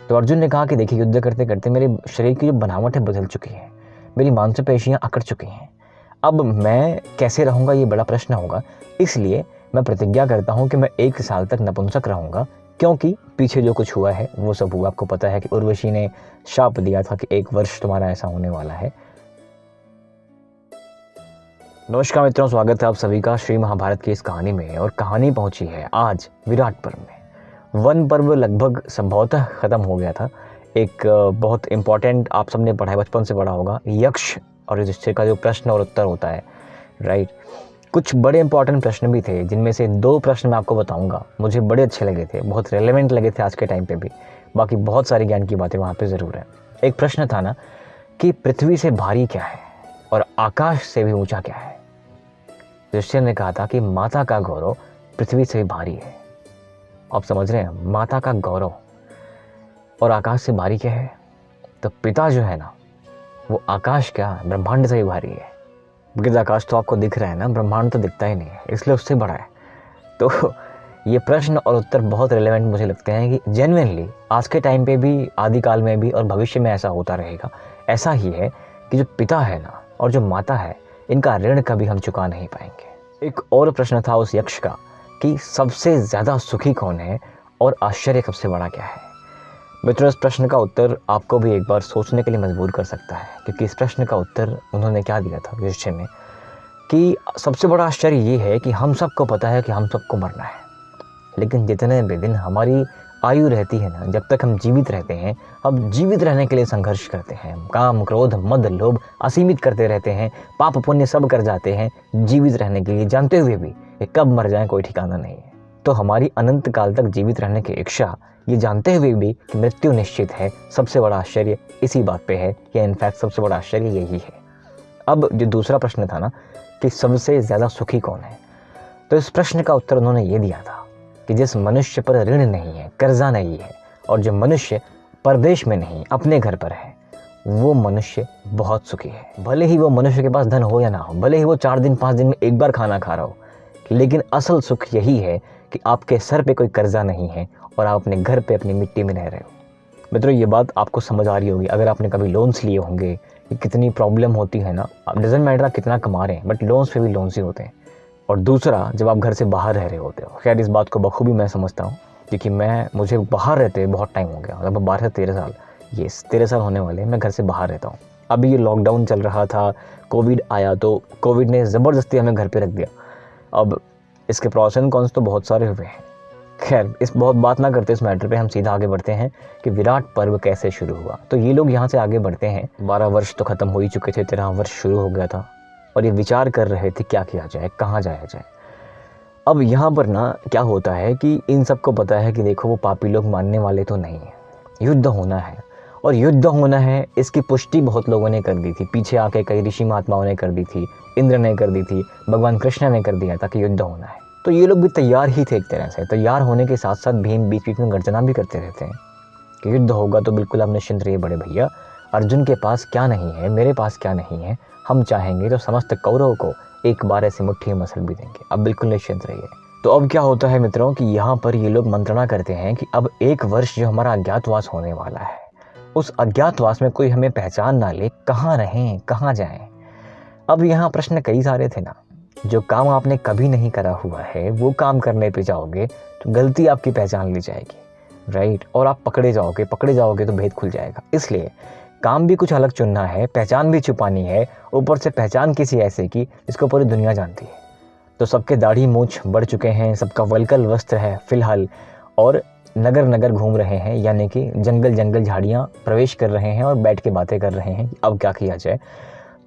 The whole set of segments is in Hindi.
तो अर्जुन ने कहा कि देखिए, युद्ध करते करते मेरे शरीर की जो बनावट है बदल चुकी है, मेरी मांसपेशियां अकड़ चुकी हैं। अब मैं कैसे रहूँगा, ये बड़ा प्रश्न होगा। इसलिए मैं प्रतिज्ञा करता हूँ कि मैं 1 साल तक नपुंसक रहूँगा, क्योंकि पीछे जो कुछ हुआ है वो सब हुआ। आपको पता है कि उर्वशी ने शाप दिया था कि 1 वर्ष तुम्हारा ऐसा होने वाला है। नमस्कार मित्रों, स्वागत है आप सभी का श्री महाभारत की इस कहानी में। और कहानी पहुंची है आज विराट पर्व में। वन पर्व लगभग संभवतः खत्म हो गया था। एक बहुत इंपॉर्टेंट, आप सबने पढ़ा है, बचपन से पढ़ा होगा, यक्ष और युधिष्ठिर का जो प्रश्न और उत्तर होता है, राइट। कुछ बड़े इंपॉर्टेंट प्रश्न भी थे, जिनमें से 2 प्रश्न मैं आपको बताऊंगा, मुझे बड़े अच्छे लगे थे, बहुत रेलेवेंट लगे थे आज के टाइम पे भी। बाकी बहुत सारी ज्ञान की बातें वहाँ पे ज़रूर है। एक प्रश्न था ना कि पृथ्वी से भारी क्या है और आकाश से भी ऊंचा क्या है। युधिष्ठिर ने कहा था कि माता का गौरव पृथ्वी से भी भारी है। आप समझ रहे हैं, माता का गौरव और आकाश से भारी क्या है। तो पिता जो है ना, वो आकाश क्या, ब्रह्मांड से भी भारी है। बिकॉज आकाश तो आपको दिख रहा है ना, ब्रह्मांड तो दिखता ही नहीं है, इसलिए उससे बड़ा है। तो ये प्रश्न और उत्तर बहुत रिलेवेंट मुझे लगते हैं कि जेन्युइनली आज के टाइम पे भी, आदिकाल में भी और भविष्य में ऐसा होता रहेगा। ऐसा ही है कि जो पिता है ना और जो माता है, इनका ऋण कभी हम चुका नहीं पाएंगे। एक और प्रश्न था उस यक्ष का कि सबसे ज़्यादा सुखी कौन है और आश्चर्य सबसे बड़ा क्या है। मित्रों, इस प्रश्न का उत्तर आपको भी एक बार सोचने के लिए मजबूर कर सकता है, क्योंकि इस प्रश्न का उत्तर उन्होंने क्या दिया था युधिष्ठिर ने, कि सबसे बड़ा आश्चर्य ये है कि हम सबको पता है कि हम सबको मरना है, लेकिन जितने भी दिन हमारी आयु रहती है ना, जब तक हम जीवित रहते हैं, हम जीवित रहने के लिए संघर्ष करते हैं। काम, क्रोध, मद, लोभ असीमित करते रहते हैं, पाप पुण्य सब कर जाते हैं जीवित रहने के लिए, जानते हुए भी कि कब मर जाए कोई ठिकाना नहीं है। तो हमारी अनंत काल तक जीवित रहने की इच्छा, ये जानते हुए भी कि मृत्यु निश्चित है, सबसे बड़ा आश्चर्य इसी बात पे है, या इनफैक्ट सबसे बड़ा आश्चर्य यही है। अब जो दूसरा प्रश्न था ना कि सबसे ज़्यादा सुखी कौन है, तो इस प्रश्न का उत्तर उन्होंने ये दिया था कि जिस मनुष्य पर ऋण नहीं है, कर्जा नहीं है, और जो मनुष्य परदेश में नहीं, अपने घर पर है, वो मनुष्य बहुत सुखी है। भले ही वो मनुष्य के पास धन हो या ना हो, भले ही वो 4 दिन 5 दिन में एक बार खाना खा रहा हो, लेकिन असल सुख यही है कि आपके सर पे कोई कर्जा नहीं है और आप अपने घर पे अपनी मिट्टी में रह रहे हो। मित्रों, ये बात आपको समझ आ रही होगी अगर आपने कभी लोन्स लिए होंगे कि कितनी प्रॉब्लम होती है ना। अब डजंट मैटर आप कितना कमा रहे हैं, बट लोन्स पे भी लोन्स ही होते हैं। और दूसरा, जब आप घर से बाहर रह रहे होते हो, खैर इस बात को बखूबी मैं समझता हूँ, क्योंकि मुझे बाहर रहते बहुत टाइम हो गया, लगभग 12 से 13 साल, ये 13 साल होने वाले, मैं घर से बाहर रहता हूँ। अभी ये लॉकडाउन चल रहा था, कोविड आया, तो कोविड ने ज़बरदस्ती हमें घर पे रख दिया। अब इसके प्रॉस एंड कॉन्स तो बहुत सारे हुए हैं। खैर, इस बहुत बात ना करते इस मैटर पे, हम सीधा आगे बढ़ते हैं कि विराट पर्व कैसे शुरू हुआ। तो ये लोग यहाँ से आगे बढ़ते हैं। 12 वर्ष तो ख़त्म हो ही चुके थे, 13वां वर्ष शुरू हो गया था, और ये विचार कर रहे थे क्या किया जाए, कहाँ जाया जाए। अब यहाँ पर ना क्या होता है कि इन सबको पता है कि देखो, वो पापी लोग मानने वाले तो नहीं है, युद्ध होना है, और युद्ध होना है इसकी पुष्टि बहुत लोगों ने कर दी थी। पीछे आके कई ऋषि महात्माओं ने कर दी थी, इंद्र ने कर दी थी, भगवान कृष्ण ने कर दिया था कि युद्ध होना है। तो ये लोग भी तैयार ही थे एक तरह से। तैयार होने के साथ साथ भीम बीच बीच में गर्जना भी करते रहते हैं कि युद्ध होगा तो बिल्कुल आप निश्चिंत रहिए बड़े भैया, अर्जुन के पास क्या नहीं है, मेरे पास क्या नहीं है, हम चाहेंगे तो समस्त कौरव को एक बार ऐसे मुट्ठी में मसल भी देंगे, अब बिल्कुल निश्चिंत रहिए। तो अब क्या होता है मित्रों कि यहाँ पर ये लोग मंत्रणा करते हैं कि अब 1 वर्ष जो हमारा अज्ञातवास होने वाला है, उस अज्ञातवास में कोई हमें पहचान ना ले, कहाँ रहें, कहाँ जाएं। अब यहाँ प्रश्न कई सारे थे ना। जो काम आपने कभी नहीं करा हुआ है, वो काम करने पे जाओगे तो गलती आपकी पहचान ली जाएगी, राइट, और आप पकड़े जाओगे तो भेद खुल जाएगा। इसलिए काम भी कुछ अलग चुनना है, पहचान भी छुपानी है, ऊपर से पहचान किसी ऐसे की जिसको पूरी दुनिया जानती है। तो सबके दाढ़ी मूछ बढ़ चुके हैं, सबका वल्कल वस्त्र है फिलहाल, और नगर नगर घूम रहे हैं, यानी कि जंगल जंगल झाड़ियाँ प्रवेश कर रहे हैं और बैठ के बातें कर रहे हैं अब क्या किया जाए।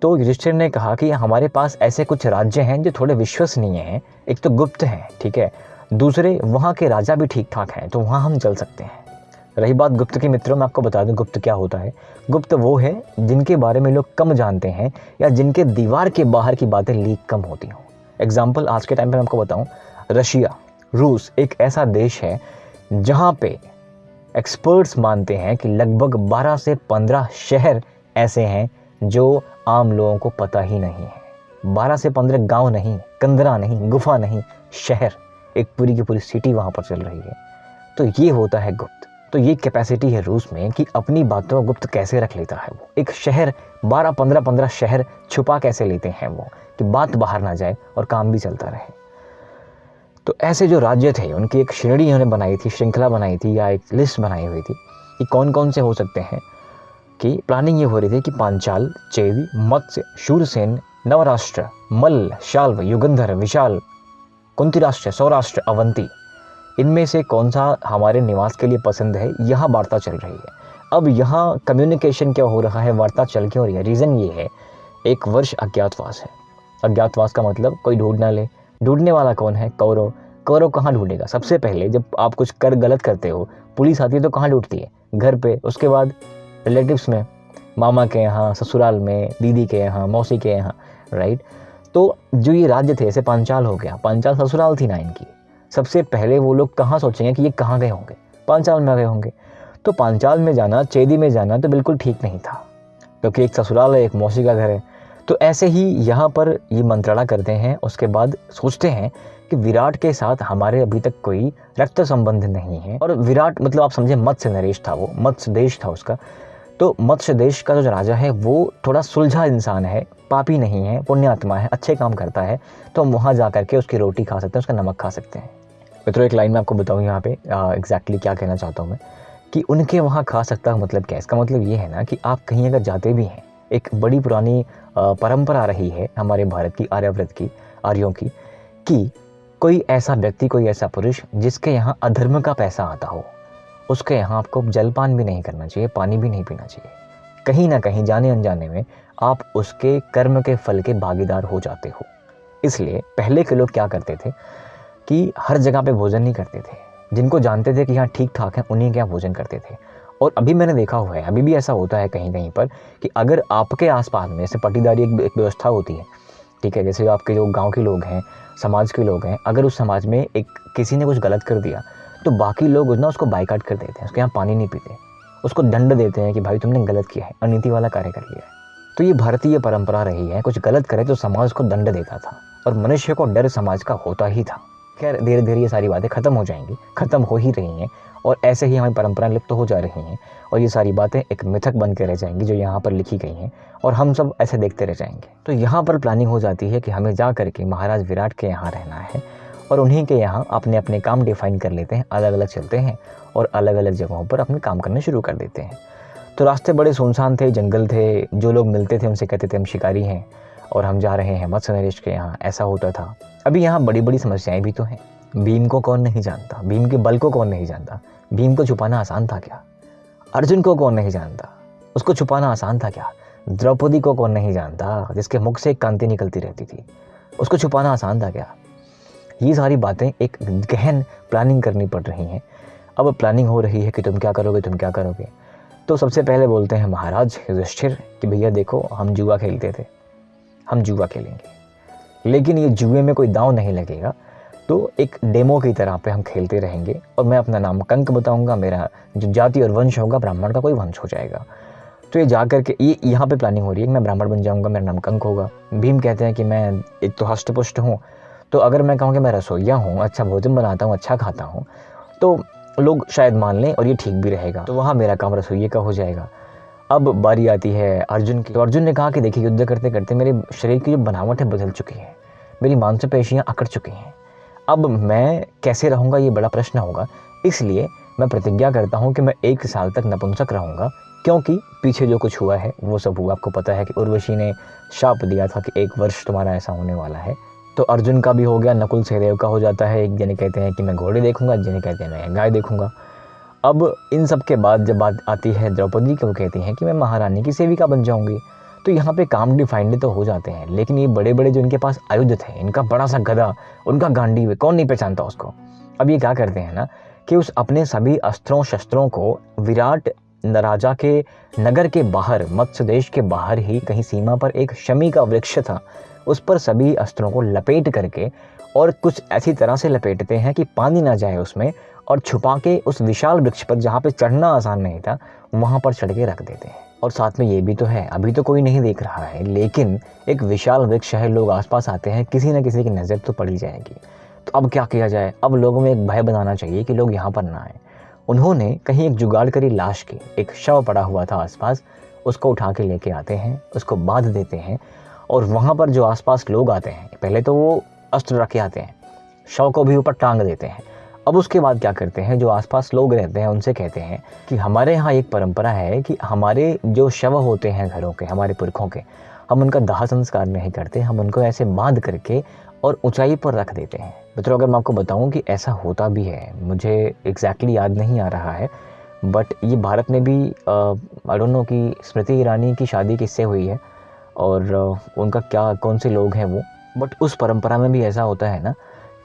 तो युधिष्ठिर ने कहा कि हमारे पास ऐसे कुछ राज्य हैं जो थोड़े विश्वसनीय हैं। एक तो गुप्त हैं, ठीक है, दूसरे वहाँ के राजा भी ठीक ठाक हैं, तो वहाँ हम चल सकते हैं। रही बात गुप्त की, मित्रों मैं आपको बता दूं गुप्त क्या होता है। गुप्त वो है जिनके बारे में लोग कम जानते हैं, या जिनके दीवार के बाहर की बातें लीक कम होती हों। एग्जाम्पल आज के टाइम पे मैं आपको बताऊं, रशिया, रूस एक ऐसा देश है जहाँ पे एक्सपर्ट्स मानते हैं कि लगभग 12 से 15 शहर ऐसे हैं जो आम लोगों को पता ही नहीं है। 12 से 15 गांव नहीं, कंदरा नहीं, गुफा नहीं, शहर, एक पूरी की पूरी सिटी वहाँ पर चल रही है। तो ये होता है गुप्त। तो ये कैपेसिटी है रूस में कि अपनी बातों को गुप्त कैसे रख लेता है वो। एक शहर 12-15 शहर छुपा कैसे लेते हैं वो, कि बात बाहर ना जाए और काम भी चलता रहे। तो ऐसे जो राज्य थे उनकी एक श्रेणी उन्होंने बनाई थी, श्रृंखला बनाई थी, या एक लिस्ट बनाई हुई थी कि कौन कौन से हो सकते हैं। कि प्लानिंग ये हो रही थी कि पांचाल, चेदी, मत्स्य, शूरसेन, नवराष्ट्र, मल्ल, शाल्व, युगंधर, विशाल, कुंतिराष्ट्र, सौराष्ट्र, अवंती, इनमें से कौन सा हमारे निवास के लिए पसंद है, यहाँ वार्ता चल रही है। अब यहाँ कम्युनिकेशन क्या हो रहा है, वार्ता चल क्यों रही है, रीज़न ये है, एक वर्ष अज्ञातवास है। अज्ञातवास का मतलब कोई ढूंढ ना ले। ढूंढने वाला कौन है? कौरव। कौरव कहाँ ढूंढेगा? सबसे पहले जब आप कुछ कर गलत करते हो, पुलिस आती है तो कहाँ ढूंढती है? घर पे। उसके बाद रिलेटिव्स में, मामा के यहाँ, ससुराल में, दीदी के यहाँ, मौसी के यहाँ, राइट। तो जो ये राज्य थे, जैसे पांचाल हो गया, पांचाल ससुराल थी ना इनकी, सबसे पहले वो लोग कहाँ सोचेंगे कि ये कहाँ गए होंगे? पांचाल में गए होंगे। तो पांचाल में जाना, चेदी में जाना तो बिल्कुल ठीक नहीं था, क्योंकि एक ससुराल है, एक मौसी का घर है। तो ऐसे ही यहाँ पर ये मंत्रणा करते हैं। उसके बाद सोचते हैं कि विराट के साथ हमारे अभी तक कोई रक्त संबंध नहीं है। और विराट मतलब आप समझे मत्स्य नरेश था, वो मत्स्य देश था उसका। तो मत्स्य देश का जो राजा है वो थोड़ा सुलझा इंसान है, पापी नहीं है, पुण्यात्मा है, अच्छे काम करता है। तो हम वहाँ जा करके उसकी रोटी खा सकते हैं, उसका नमक खा सकते हैं। मित्रों, एक लाइन में आपको बताऊँ यहाँ पे एग्जैक्टली क्या कहना चाहता हूँ मैं, कि उनके वहाँ खा सकता है मतलब क्या? इसका मतलब ये है ना कि आप कहीं अगर जाते भी हैं, एक बड़ी पुरानी परंपरा रही है हमारे भारत की, आर्यव्रत की, आर्यों की, कि कोई ऐसा व्यक्ति, कोई ऐसा पुरुष जिसके यहाँ अधर्म का पैसा आता हो, उसके यहाँ आपको जलपान भी नहीं करना चाहिए, पानी भी नहीं पीना चाहिए। कहीं ना कहीं जाने अनजाने में आप उसके कर्म के फल के भागीदार हो जाते हो। इसलिए पहले के लोग क्या करते थे कि हर जगह पे भोजन नहीं करते थे। जिनको जानते थे कि यहाँ ठीक ठाक है, उन्हीं के यहाँ भोजन करते थे। और अभी मैंने देखा हुआ है, अभी भी ऐसा होता है कहीं कहीं पर, कि अगर आपके आसपास में जैसे पट्टीदारी एक व्यवस्था होती है, ठीक है, जैसे आपके जो गांव के लोग हैं, समाज के लोग हैं, अगर उस समाज में एक किसी ने कुछ गलत कर दिया तो बाकी लोग ना उसको बाइकाट कर देते हैं, उसके यहाँ पानी नहीं पीते, उसको दंड देते हैं कि भाई तुमने गलत किया है, अनीति वाला कार्य कर लिया है। तो ये भारतीय परंपरा रही है, कुछ गलत करे तो समाज को दंड देता था और मनुष्य को डर समाज का होता ही था। खैर धीरे धीरे ये सारी बातें खत्म हो जाएंगी, खत्म हो ही रही हैं, और ऐसे ही हमारी परंपराएं लिप्त हो जा रही हैं, और ये सारी बातें एक मिथक बन के रह जाएंगी जो यहाँ पर लिखी गई हैं, और हम सब ऐसे देखते रह जाएंगे। तो यहाँ पर प्लानिंग हो जाती है कि हमें जा करके महाराज विराट के यहाँ रहना है, और उन्हीं के यहाँ अपने अपने काम डिफाइन कर लेते हैं, अलग अलग चलते हैं और अलग अलग जगहों पर अपने काम करने शुरू कर देते हैं। तो रास्ते बड़े सुनसान थे, जंगल थे, जो लोग मिलते थे उनसे कहते थे हम शिकारी हैं और हम जा रहे हैं मत्स्य नरेश के यहाँ, ऐसा होता था। अभी यहाँ बड़ी बड़ी समस्याएं भी तो हैं। भीम को कौन नहीं जानता, भीम के बल को कौन नहीं जानता, भीम को छुपाना आसान था क्या? अर्जुन को कौन नहीं जानता, उसको छुपाना आसान था क्या? द्रौपदी को कौन नहीं जानता, जिसके मुख से एक कांति निकलती रहती थी, उसको छुपाना आसान था क्या? ये सारी बातें एक गहन प्लानिंग करनी पड़ रही हैं। अब प्लानिंग हो रही है कि तुम क्या करोगे, तुम क्या करोगे। तो सबसे पहले बोलते हैं महाराज युधिष्ठिर कि भैया देखो, हम जुआ खेलते थे, हम जुआ खेलेंगे, लेकिन ये जुए में कोई दांव नहीं लगेगा, तो एक डेमो की तरह पे हम खेलते रहेंगे, और मैं अपना नाम कंक बताऊंगा, मेरा जो जाति और वंश होगा ब्राह्मण का कोई वंश हो जाएगा। तो ये जा करके ये यहाँ पे प्लानिंग हो रही है कि मैं ब्राह्मण बन जाऊंगा, मेरा नाम कंक होगा। भीम कहते हैं कि मैं एक तो हष्ट पुष्ट हूँ, तो अगर मैं कहूँ कि मैं रसोइया हूँ, अच्छा भोजन बनाता हूँ, अच्छा खाता हूँ, तो लोग शायद मान लें और ये ठीक भी रहेगा, तो वहाँ मेरा काम रसोइये का हो जाएगा। अब बारी आती है अर्जुन की। तो अर्जुन ने कहा कि देखिए, युद्ध करते करते मेरे शरीर की जो बनावट है बदल चुकी है, मेरी मांसपेशियाँ अकड़ चुकी हैं, अब मैं कैसे रहूँगा ये बड़ा प्रश्न होगा। इसलिए मैं प्रतिज्ञा करता हूँ कि मैं 1 साल तक नपुंसक रहूँगा, क्योंकि पीछे जो कुछ हुआ है वो सब हुआ। आपको पता है कि उर्वशी ने शाप दिया था कि 1 वर्ष तुम्हारा ऐसा होने वाला है। तो अर्जुन का भी हो गया, नकुल सहदेव का हो जाता है। एक जने कहते हैं कि मैं घोड़े देखूंगा, जने कहते हैं मैं गाय देखूंगा। अब इन सब के बाद जब बात आती है द्रौपदी की, वो कहती हैं कि मैं महारानी की सेविका बन जाऊंगी। तो यहाँ पे काम डिफाइंड तो हो जाते हैं, लेकिन ये बड़े बड़े जो इनके पास आयुध थे, इनका बड़ा सा गदा, उनका गांडीव, कौन नहीं पहचानता उसको। अब ये क्या करते हैं ना कि उस अपने सभी अस्त्रों शस्त्रों को विराट राजा के नगर के बाहर, मत्स्य देश के बाहर ही कहीं सीमा पर एक शमी का वृक्ष था, उस पर सभी अस्त्रों को लपेट करके, और कुछ ऐसी तरह से लपेटते हैं कि पानी ना जाए उसमें, और छुपा के उस विशाल वृक्ष पर जहाँ पे चढ़ना आसान नहीं था वहाँ पर चढ़ के रख देते हैं। और साथ में ये भी तो है, अभी तो कोई नहीं देख रहा है, लेकिन एक विशाल वृक्ष है, लोग आसपास आते हैं, किसी न किसी की नज़र तो पड़ी जाएगी। तो अब क्या किया जाए? अब लोगों में एक भय बनाना चाहिए कि लोग यहाँ पर ना आए। उन्होंने कहीं एक जुगाड़ करी लाश की, एक शव पड़ा हुआ था आसपास, उसको उठा के लेके आते हैं, उसको बांध देते हैं और वहाँ पर जो आसपास लोग आते हैं, पहले तो वो अस्त्र रखे आते हैं, शव को भी ऊपर टांग देते हैं। अब उसके बाद क्या करते हैं, जो आसपास लोग रहते हैं उनसे कहते हैं कि हमारे यहाँ एक परंपरा है कि हमारे जो शव होते हैं घरों के, हमारे पुरखों के, हम उनका दाह संस्कार नहीं करते, हम उनको ऐसे बांध करके और ऊंचाई पर रख देते हैं। मित्रों, अगर मैं आपको बताऊं कि ऐसा होता भी है, मुझे एग्जैक्टली याद नहीं आ रहा है, बट ये भारत में भी आई डोंट नो कि स्मृति ईरानी की शादी किससे हुई है और उनका क्या, कौन से लोग हैं वो, बट उस परंपरा में भी ऐसा होता है ना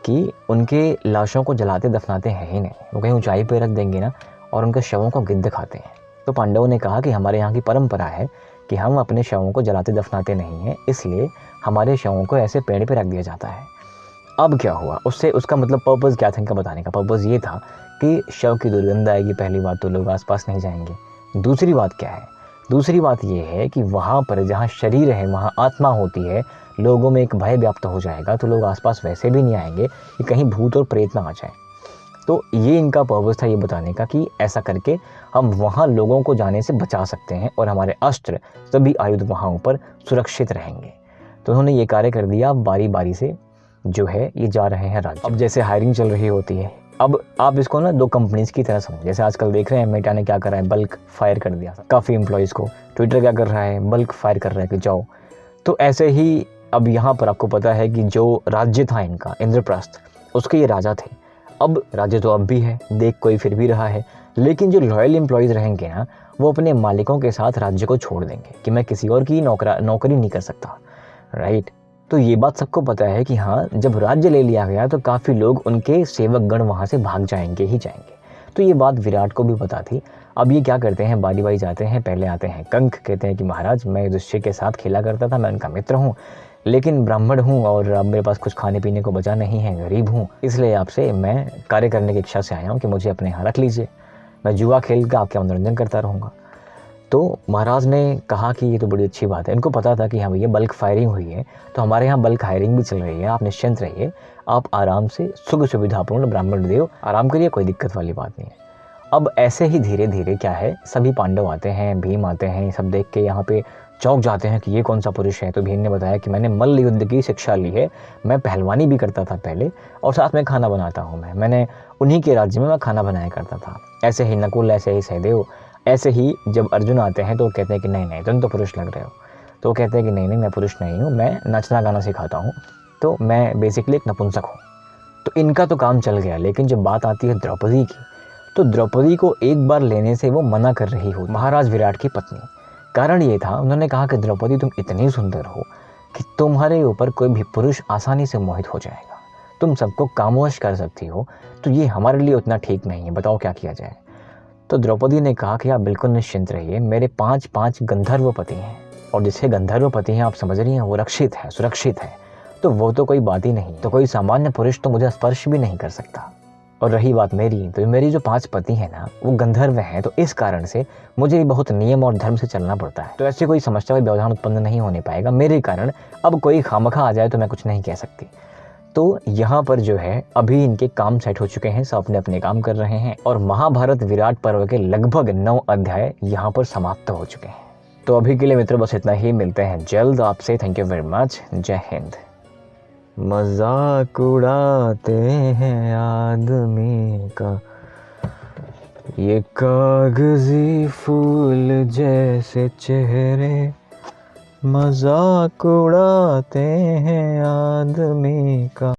कि उनके लाशों को जलाते दफनाते हैं ही नहीं, वो कहीं ऊंचाई पर रख देंगे ना और उनके शवों को गिद्ध खाते हैं। तो पांडवों ने कहा कि हमारे यहाँ की परंपरा है कि हम अपने शवों को जलाते दफनाते नहीं हैं, इसलिए हमारे शवों को ऐसे पेड़ पे रख दिया जाता है। अब क्या हुआ उससे, उसका मतलब पर्पज़ क्या था इनका बताने का? पर्पज़ ये था कि शव की दुर्गंध आएगी, पहली बात तो लोग आसपास नहीं जाएंगे। दूसरी बात क्या है? दूसरी बात ये है कि वहाँ पर जहाँ शरीर है वहाँ आत्मा होती है, लोगों में एक भय व्याप्त हो जाएगा, तो लोग आसपास वैसे भी नहीं आएंगे कि कहीं भूत और प्रेत ना आ जाए। तो ये इनका पर्पज़ था ये बताने का कि ऐसा करके हम वहाँ लोगों को जाने से बचा सकते हैं और हमारे अस्त्र, सभी आयुध वहाँ ऊपर सुरक्षित रहेंगे। तो उन्होंने ये कार्य कर दिया। अब बारी बारी से जो है ये जा रहे हैं राज्य। अब जैसे हायरिंग चल रही होती है, अब आप इसको ना दो कंपनीज की तरह समझो। जैसे आजकल देख रहे हैं मेटा ने क्या करा है, बल्क फायर कर दिया काफ़ी एम्प्लॉयज़ को। ट्विटर क्या कर रहा है, बल्क फायर कर रहा है कि जाओ। तो ऐसे ही अब यहाँ पर आपको पता है कि जो राज्य था इनका, इंद्रप्रस्थ, उसके ये राजा थे। अब राज्य तो अब भी है, देख कोई फिर भी रहा है, लेकिन जो लॉयल एम्प्लॉयज़ रहेंगे ना, वो अपने मालिकों के साथ राज्य को छोड़ देंगे कि मैं किसी और की नौकरी नहीं कर सकता, राइट। तो ये बात सबको पता है कि हाँ, जब राज्य ले लिया गया तो काफ़ी लोग, उनके सेवक गण वहाँ से भाग जाएंगे ही जाएंगे। तो ये बात विराट को भी पता थी। अब ये क्या करते हैं, बारी बारी जाते हैं। पहले आते हैं कंक, कहते हैं कि महाराज मैं युधिष्ठिर के साथ खेला करता था, मैं उनका मित्र हूँ, लेकिन ब्राह्मण हूँ और अब मेरे पास कुछ खाने पीने को बचा नहीं है, गरीब हूँ, इसलिए आपसे मैं कार्य करने की इच्छा से आया हूँ कि मुझे अपने यहाँ रख लीजिए, मैं जुआ खेल कर आपका मनोरंजन करता रहूँगा। तो महाराज ने कहा कि ये तो बड़ी अच्छी बात है। इनको पता था कि हाँ भैया बल्क फायरिंग हुई है, तो हमारे यहाँ बल्क हायरिंग भी चल रही है, आप निश्चिंत रहिए, आप आराम से सुख सुविधापूर्ण ब्राह्मण देव आराम करिए, कोई दिक्कत वाली बात नहीं है। अब ऐसे ही धीरे धीरे क्या है, सभी पांडव आते हैं, भीम आते हैं, सब देख के यहाँ पे चौंक जाते हैं कि ये कौन सा पुरुष है। तो भीम ने बताया कि मैंने मल्ल युद्ध की शिक्षा ली है, मैं पहलवानी भी करता था पहले, और साथ में खाना बनाता हूँ, मैंने उन्हीं के राज्य में मैं खाना बनाया करता था। ऐसे ही नकुल, ऐसे ही सहदेव, ऐसे ही जब अर्जुन आते हैं तो वो कहते हैं कि नहीं नहीं तुम तो पुरुष लग रहे हो। तो वो कहते हैं कि नहीं नहीं मैं पुरुष नहीं हूँ, मैं नचना गाना सिखाता हूँ, तो मैं बेसिकली एक नपुंसक हूँ। तो इनका तो काम चल गया। लेकिन जब बात आती है द्रौपदी की, तो द्रौपदी को एक बार लेने से वो मना कर रही हो, महाराज विराट की पत्नी। कारण ये था, उन्होंने कहा कि द्रौपदी तुम इतनी सुंदर हो कि तुम्हारे ऊपर कोई भी पुरुष आसानी से मोहित हो जाएगा, तुम सबको कामवश कर सकती हो, तो ये हमारे लिए उतना ठीक नहीं है, बताओ क्या किया जाए। तो द्रौपदी ने कहा कि आप बिल्कुल निश्चिंत रहिए, मेरे 5 गंधर्व पति हैं, और जिसके गंधर्व पति हैं आप समझ रही हैं, वो रक्षित है, सुरक्षित है, तो वो तो कोई बात ही नहीं। तो कोई सामान्य पुरुष तो मुझे स्पर्श भी नहीं कर सकता। और रही बात मेरी, तो मेरी जो 5 पति हैं ना, वो गंधर्व हैं, तो इस कारण से मुझे भी बहुत नियम और धर्म से चलना पड़ता है। तो ऐसे कोई समस्या, कोई व्यवधान उत्पन्न नहीं होने पाएगा मेरे कारण। अब कोई खामखा आ जाए तो मैं कुछ नहीं कह सकती। तो यहाँ पर जो है अभी इनके काम सेट हो चुके हैं, सब अपने अपने काम कर रहे हैं, और महाभारत विराट पर्व के लगभग 9 अध्याय यहाँ पर समाप्त हो चुके हैं। तो अभी के लिए मित्रों बस इतना ही, मिलते हैं जल्द आपसे। थैंक यू वेरी मच, जय हिंद। मजाक उड़ाते हैं आदमी का, ये कागजी फूल जैसे चेहरे, मजाक उड़ाते हैं आदमी का।